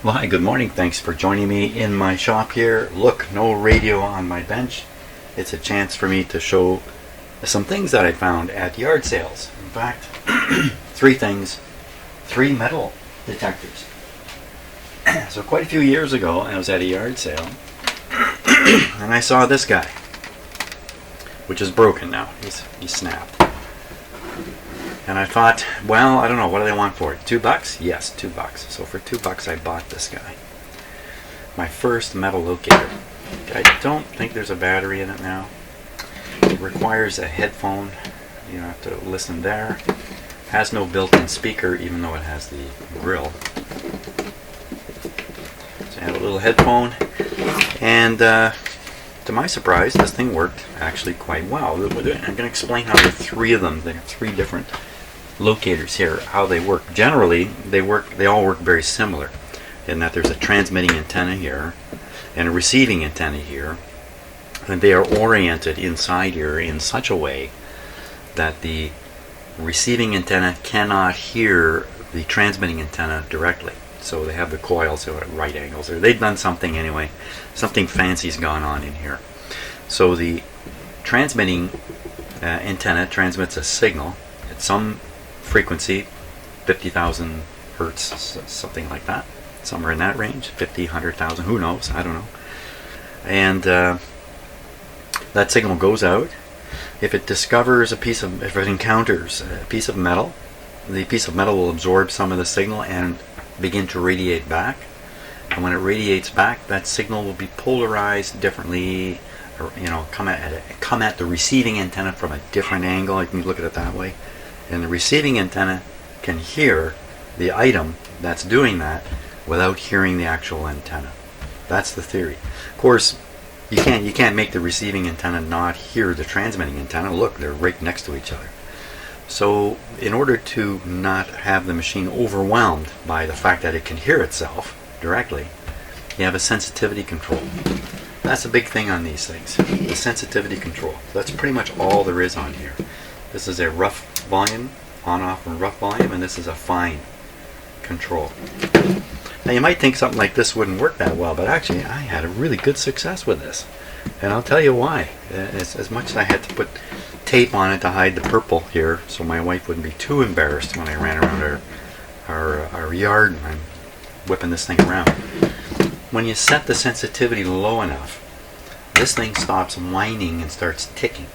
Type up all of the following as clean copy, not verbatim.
Well, hi, good morning. Thanks for joining me in my shop here. Look, no radio on my bench. It's a chance for me to show some things that I found at yard sales. In fact, three things, three metal detectors. So quite a few years ago, I was at a yard sale and I saw this guy, which is broken now. He's snapped. And I thought, well, I don't know, what do they want for it? $2? Yes, $2. So for $2 I bought this guy. My first metal locator. I don't think there's a battery in it now. It requires a headphone. You have to listen there. Has no built-in speaker, even though it has the grill. So I have a little headphone. And to my surprise, this thing worked actually quite well. I'm going to explain how the three of them, there are three different locators here, how they work. Generally, they all work very similar in that there's a transmitting antenna here and a receiving antenna here, and they are oriented inside here in such a way that the receiving antenna cannot hear the transmitting antenna directly. So they have the coils at right angles. They've done something anyway. Something fancy's gone on in here. So the transmitting antenna transmits a signal at some frequency, 50,000 hertz, something like that, somewhere in that range, 50, 100,000, who knows, I don't know. And that signal goes out. If it encounters a piece of metal, the piece of metal will absorb some of the signal and begin to radiate back. And when it radiates back, that signal will be polarized differently, or come at the receiving antenna from a different angle. You can look at it that way. And the receiving antenna can hear the item that's doing that without hearing the actual antenna. That's the theory. Of course, you can't make the receiving antenna not hear the transmitting antenna. Look, they're right next to each other. So in order to not have the machine overwhelmed by the fact that it can hear itself directly, you have a sensitivity control. That's a big thing on these things, the sensitivity control. That's pretty much all there is on here. This is a rough volume, on-off and rough volume, and this is a fine control. Now you might think something like this wouldn't work that well, but actually I had a really good success with this. And I'll tell you why. As much as I had to put tape on it to hide the purple here so my wife wouldn't be too embarrassed when I ran around our yard and I'm whipping this thing around. When you set the sensitivity low enough, this thing stops whining and starts ticking.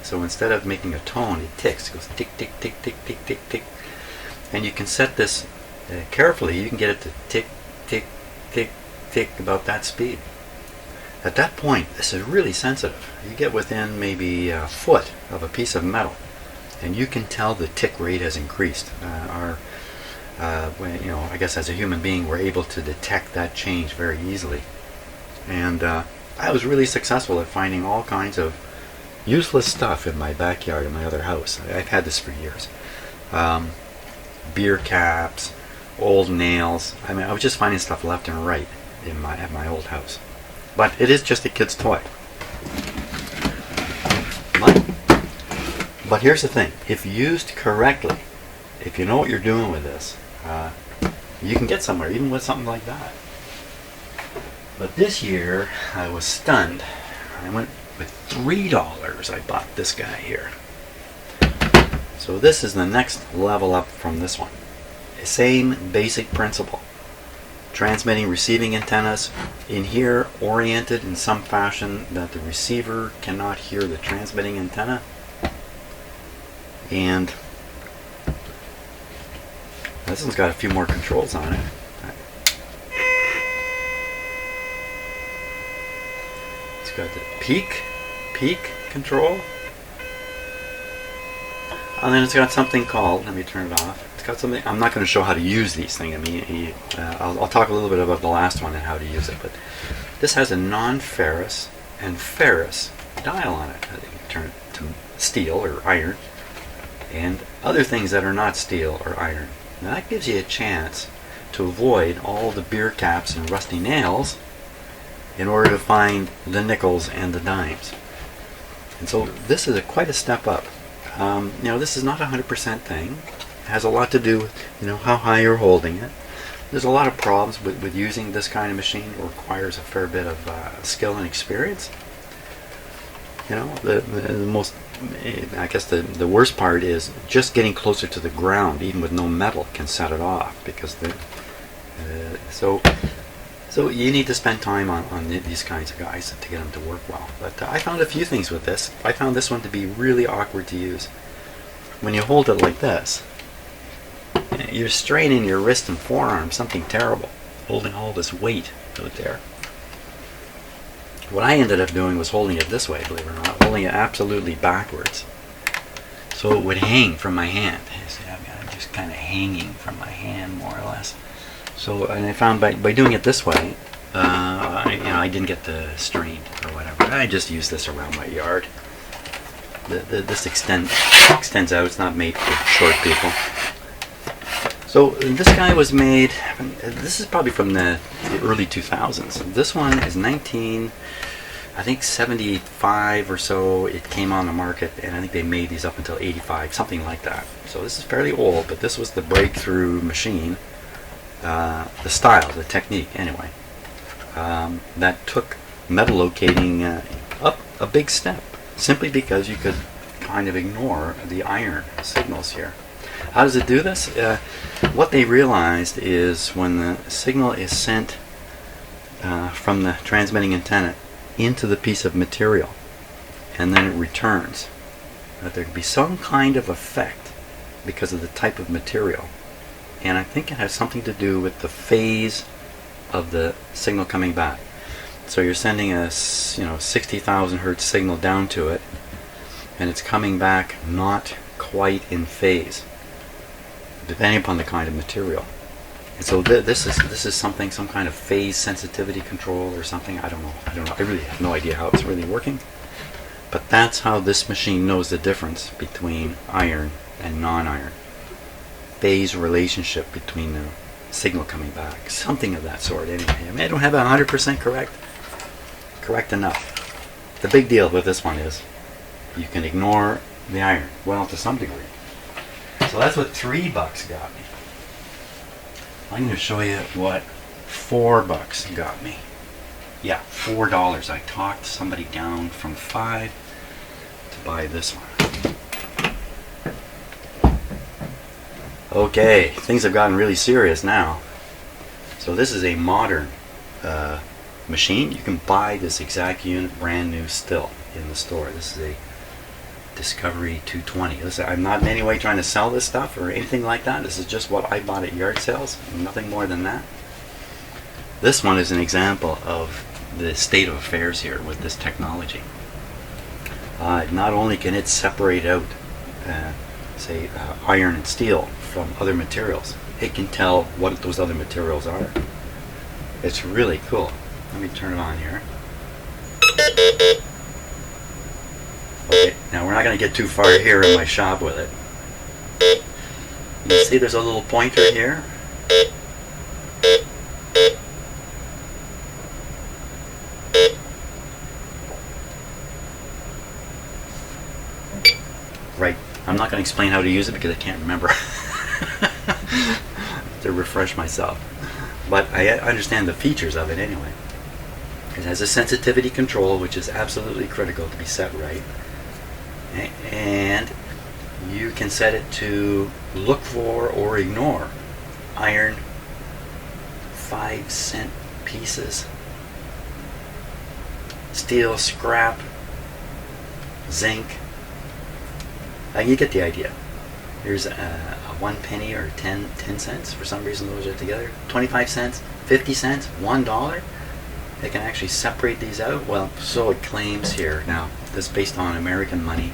So instead of making a tone, it ticks. It goes tick, tick, tick, tick, tick, tick, tick. And you can set this carefully. You can get it to tick, tick, tick, tick, about that speed. At that point, this is really sensitive. You get within maybe a foot of a piece of metal, and you can tell the tick rate has increased. I guess as a human being, we're able to detect that change very easily. And I was really successful at finding all kinds of useless stuff in my backyard in my other house. I've had this for years. Beer caps, old nails. I mean, I was just finding stuff left and right at my old house. But it is just a kid's toy. But here's the thing. If used correctly, if you know what you're doing with this, you can get somewhere, even with something like that. But this year, I was stunned. I went with $3. I bought this guy here. So this is the next level up from this one. The same basic principle. Transmitting, receiving antennas in here, oriented in some fashion that the receiver cannot hear the transmitting antenna. And this one's got a few more controls on it. It's got the peak control. And then it's got something called, let me turn it off. It's got something, I'm not going to show how to use these things. I mean, I'll talk a little bit about the last one and how to use it. But this has a non-ferrous and ferrous dial on it. I think you can turn it to steel or iron. And other things that are not steel or iron. Now that gives you a chance to avoid all the beer caps and rusty nails in order to find the nickels and the dimes. And so this is quite a step up. This is not a 100% thing. It has a lot to do with how high you're holding it. there's a lot of problems with using this kind of machine. It requires a fair bit of skill and experience. You know, the most, I guess the worst part is just getting closer to the ground, even with no metal, can set it off, because so you need to spend time on these kinds of guys to get them to work well. But I found a few things with this. I found this one to be really awkward to use. When you hold it like this, you're straining your wrist and forearm, something terrible, holding all this weight out there. What I ended up doing was holding it this way, believe it or not, holding it absolutely backwards, so it would hang from my hand. See, I'm just kind of hanging from my hand, more or less. So, and I found by doing it this way, I didn't get the strained or whatever. I just used this around my yard. This extends out. It's not made for short people. So this guy was made, this is probably from the early 2000s. This one is 75 or so. It came on the market, and I think they made these up until 85, something like that. So this is fairly old, but this was the breakthrough machine, the style, the technique anyway, that took metal locating up a big step, simply because you could kind of ignore the iron signals here. How does it do this? What they realized is when the signal is sent from the transmitting antenna into the piece of material and then it returns, that there could be some kind of effect because of the type of material. And I think it has something to do with the phase of the signal coming back. So you're sending a 60,000 hertz signal down to it, and it's coming back not quite in phase, depending upon the kind of material. And so this is something, some kind of phase sensitivity control or something. I don't know. I really have no idea how it's really working. But that's how this machine knows the difference between iron and non-iron. Phase relationship between the signal coming back. Something of that sort anyway. I mean, I don't have it 100% correct enough. The big deal with this one is you can ignore the iron. Well, to some degree. So that's what $3 got me. I'm going to show you what $4 got me. Yeah, $4. I talked somebody down from $5 to buy this one. Okay, things have gotten really serious now. So this is a modern machine. You can buy this exact unit brand new still in the store. This is a Discovery 220. Listen, I'm not in any way trying to sell this stuff or anything like that. This is just what I bought at yard sales, nothing more than that. This one is an example of the state of affairs here with this technology. Not only can it separate out, say, iron and steel from other materials, it can tell what those other materials are. It's really cool. Let me turn it on here. Okay, now we're not going to get too far here in my shop with it. You see there's a little pointer here. Right, I'm not going to explain how to use it because I can't remember. To refresh myself. But I understand the features of it anyway. It has a sensitivity control, which is absolutely critical to be set right. And you can set it to look for or ignore iron 5-cent pieces, steel scrap, zinc. You get the idea. Here's a 1 penny or 10 cents. For some reason those are together. 25 cents, 50 cents, $1. They can actually separate these out. Well, so it claims here. Now, this is based on American money.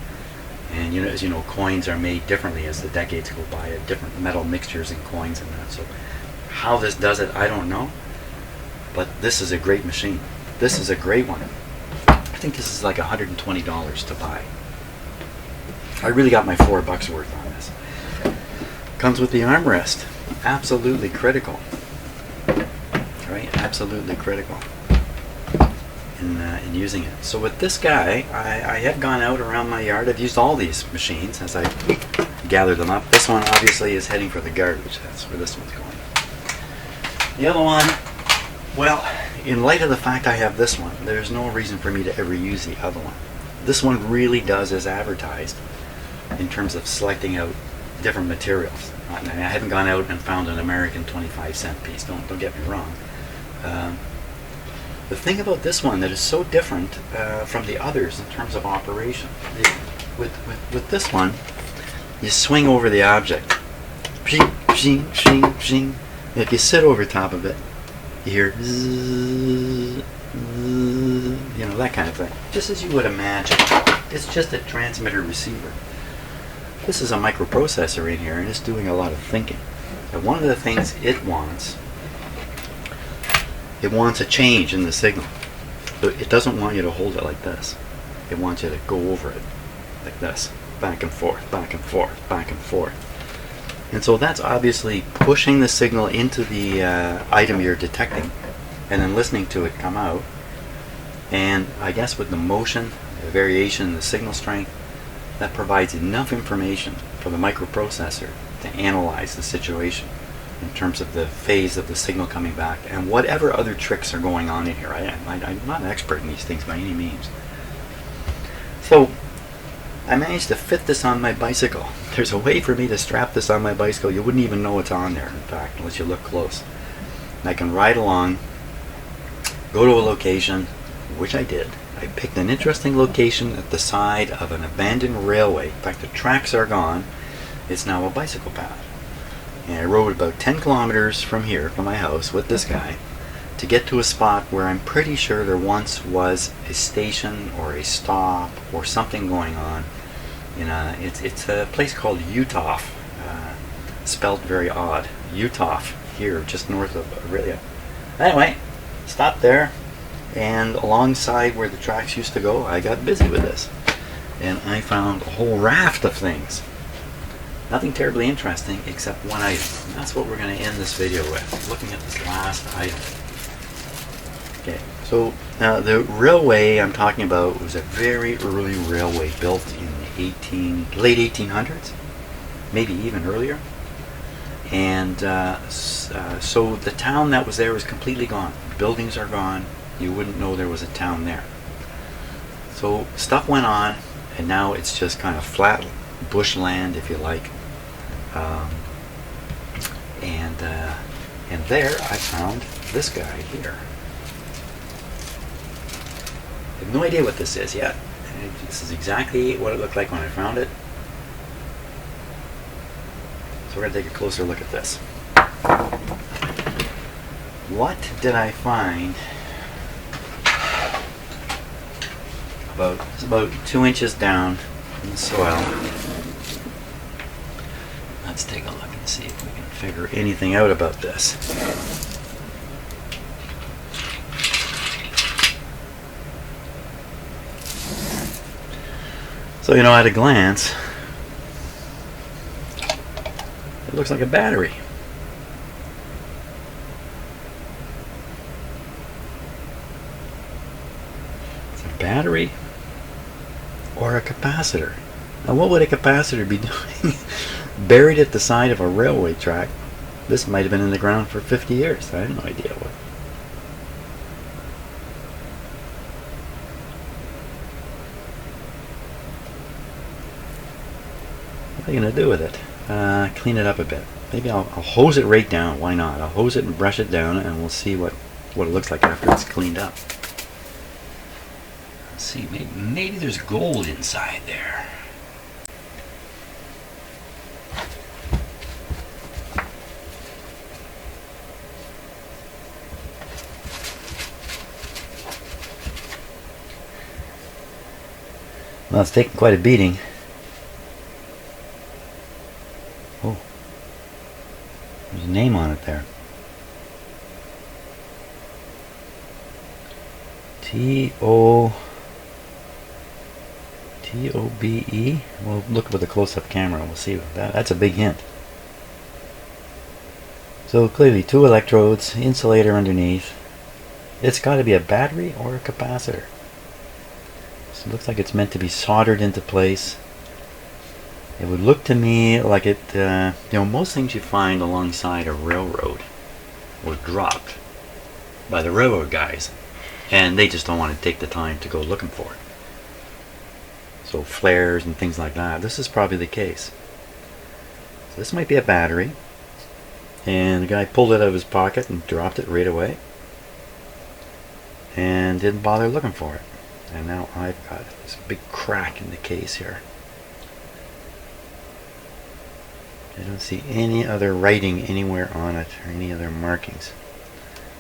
And as you know, coins are made differently as the decades go by, different metal mixtures in coins and that. So how this does it, I don't know. But this is a great machine. This is a great one. I think this is like $120 to buy. I really got my $4 worth on this. Comes with the armrest. Absolutely critical. Right? Absolutely critical in using it. So with this guy, I have gone out around my yard. I've used all these machines as I gather them up. This one obviously is heading for the garbage. That's where this one's going. The other one, well, in light of the fact I have this one, there's no reason for me to ever use the other one. This one really does as advertised in terms of selecting out different materials. I haven't gone out and found an American 25-cent piece, don't get me wrong. The thing about this one that is so different from the others in terms of operation, with this one, you swing over the object. Shing, shing, shing, shing. If you sit over top of it, you hear zzz, zzz, you know, that kind of thing. Just as you would imagine. It's just a transmitter receiver. This is a microprocessor in here, and it's doing a lot of thinking. And one of the things it wants a change in the signal. But it doesn't want you to hold it like this. It wants you to go over it like this. Back and forth, back and forth, back and forth. And so that's obviously pushing the signal into the item you're detecting and then listening to it come out. And I guess with the motion, the variation in the signal strength, that provides enough information for the microprocessor to analyze the situation in terms of the phase of the signal coming back and whatever other tricks are going on in here. I'm not an expert in these things by any means. So I managed to fit this on my bicycle. There's a way for me to strap this on my bicycle. You wouldn't even know it's on there, in fact, unless you look close. And I can ride along, go to a location, which I did. I picked an interesting location at the side of an abandoned railway. In fact, the tracks are gone. It's now a bicycle path. And I rode about 10 kilometers from here, from my house, with this guy, to get to a spot where I'm pretty sure there once was a station or a stop or something going on. It's a place called Utah, spelled very odd. Utah, here, just north of Aurelia. Anyway, stopped there, and alongside where the tracks used to go, I got busy with this. And I found a whole raft of things. Nothing terribly interesting except one item. And that's what we're going to end this video with, looking at this last item. Okay, so now the railway I'm talking about was a very early railway built in the late 1800s, maybe even earlier. And so the town that was there is completely gone. Buildings are gone. You wouldn't know there was a town there. So stuff went on, and now it's just kind of flat bushland, if you like. And there I found this guy here. I have no idea what this is yet. This is exactly what it looked like when I found it. So we're going to take a closer look at this. What did I find? It's about 2 inches down in the soil. Let's take a look and see if we can figure anything out about this. So, at a glance, it looks like a battery. It's a battery or a capacitor. Now, what would a capacitor be doing buried at the side of a railway track? This might have been in the ground for 50 years. I have no idea what. What are you going to do with it? Clean it up a bit. Maybe I'll hose it right down. Why not? I'll hose it and brush it down, and we'll see what it looks like after it's cleaned up. Let's see. Maybe there's gold inside there. Well, it's taking quite a beating. Oh, there's a name on it there. T-O-B-E. We'll look with a close-up camera. We'll see that. That's a big hint. So clearly 2 electrodes, insulator underneath. It's got to be a battery or a capacitor. So it looks like it's meant to be soldered into place. It would look to me like it, most things you find alongside a railroad was dropped by the railroad guys, and they just don't want to take the time to go looking for it. So flares and things like that, this is probably the case. So this might be a battery, and the guy pulled it out of his pocket and dropped it right away and didn't bother looking for it. And now I've got this big crack in the case here. I don't see any other writing anywhere on it or any other markings,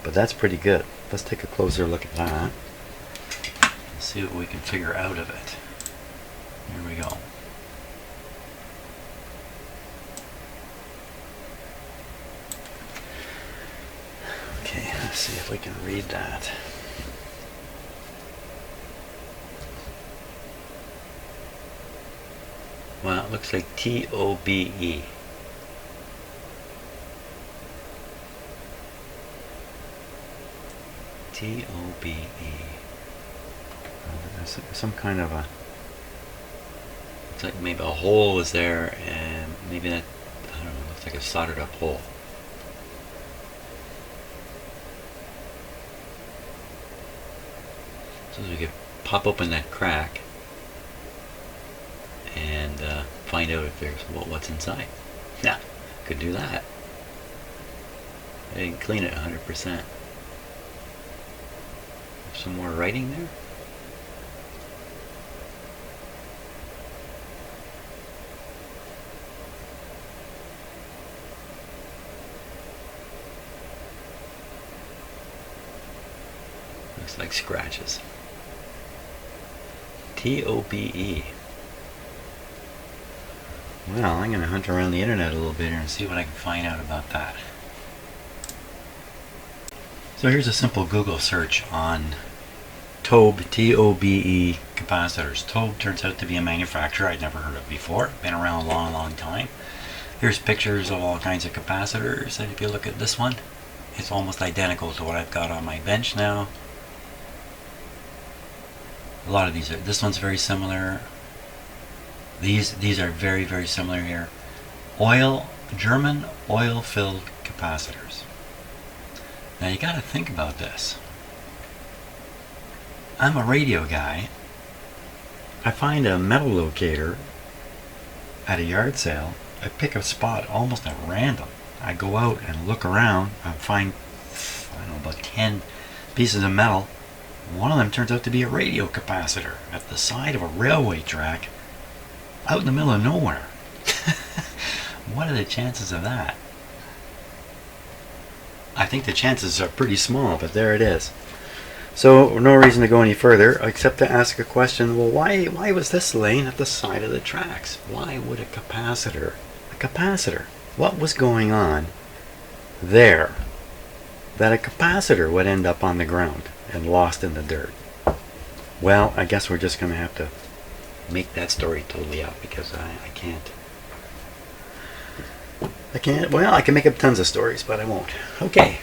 but that's pretty good. Let's take a closer look at that. Let's see what we can figure out of it. Here we go. Okay, let's see if we can read that. Well, it looks like TOBE. TOBE. There's some kind of a... It's like maybe a hole is there, and maybe that, I don't know, looks like a soldered up hole. So we could pop open that crack and find out if there's what's inside. Yeah, could do that. I didn't clean it 100%. Some more writing there. Looks like scratches. TOBE. Well, I'm going to hunt around the internet a little bit here and see what I can find out about that. So here's a simple Google search on TOBE, T-O-B-E capacitors. TOBE turns out to be a manufacturer I'd never heard of before. Been around a long, long time. Here's pictures of all kinds of capacitors, and if you look at this one, it's almost identical to what I've got on my bench now. A lot of these are, this one's very similar. These are very, very similar here. German oil-filled capacitors. Now you got to think about this. I'm a radio guy. I find a metal locator at a yard sale. I pick a spot almost at random. I go out and look around. I find, I don't know, about 10 pieces of metal. One of them turns out to be a radio capacitor at the side of a railway track out in the middle of nowhere. What are the chances of that? I think the chances are pretty small, but there it is. So no reason to go any further except to ask a question. Well, why was this laying at the side of the tracks? Why would a capacitor, what was going on there that a capacitor would end up on the ground and lost in the dirt? Well, I guess we're just going to have to make that story totally up, because I can't. Well, I can make up tons of stories, but I won't. Okay,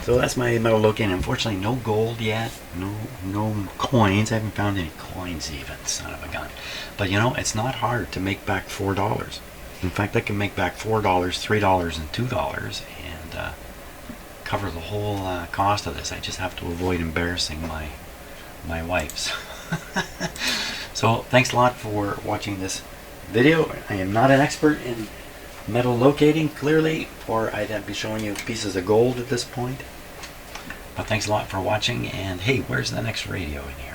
so that's my metal locating. Unfortunately, no gold yet, no coins. I haven't found any coins even, son of a gun. But you know, it's not hard to make back $4. In fact, I can make back $4, $3, and $2, and cover the whole cost of this. I just have to avoid embarrassing my wives. So thanks a lot for watching this video. I am not an expert in metal locating, clearly, or I'd be showing you pieces of gold at this point. But thanks a lot for watching, and hey, where's the next radio in here?